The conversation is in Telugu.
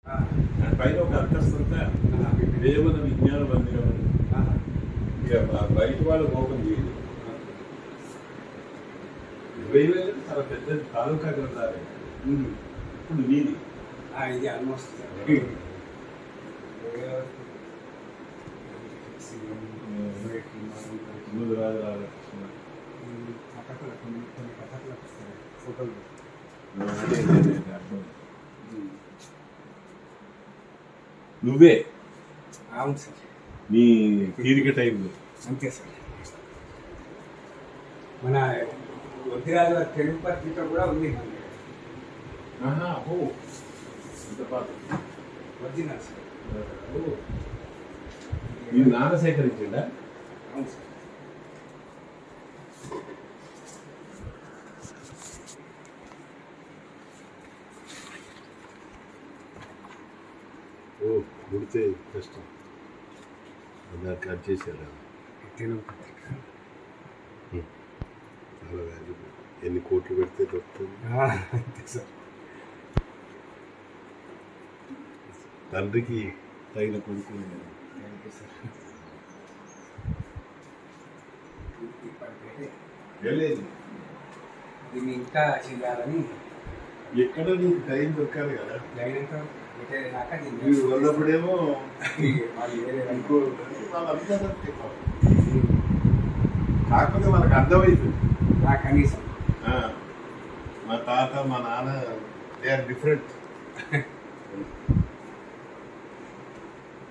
పైన ఒక అంతస్తుంటే వేమన విజ్ఞాన మందిరం ఇక బయట వాళ్ళు ఓపెన్ చేయదు. 20,000 చాలా పెద్ద తాలూకా గ్రంథాలే. ఇప్పుడు మీది ఇది ఆల్మోస్ట్ ముందు రాజు రాధాకృష్ణ కొన్ని కథకులకు వస్తాయి ఫోటోలు. నువ్వే అవును సార్, నీ తీరిక టైంలో అంతే సార్. మన వద్దిరాజు తెలుగు పత్రిక కూడా ఉంది ఒరిజినల్ సార్. నీ నాన్న సేకరించిందా? అవును సార్. గుడితే కష్టం, దాన్ని కట్ చేశారు. తెలుగు పత్రిక చాలా వాల్యుబుల్. ఎన్ని కోట్లు పెడితే దొరుకుతుంది. అంతే సార్. తండ్రికి తగిన కొడుకు థ్యాంక్ యూ సార్. వెళ్ళేది. దీన్ని ఇంకా చేయాలని ఎక్కడ నీకు టైం దొరకాలి కదా. లైనంతా పెట్టేదాక మీరు ఉన్నప్పుడేమో వాళ్ళు వేరే ఇంకో వాళ్ళంతా దొరికిపోవాలి. కాకపోతే మనకు అర్థమవుతుంది. కనీసం మా తాత మా నాన్న దే ఆర్ డిఫరెంట్.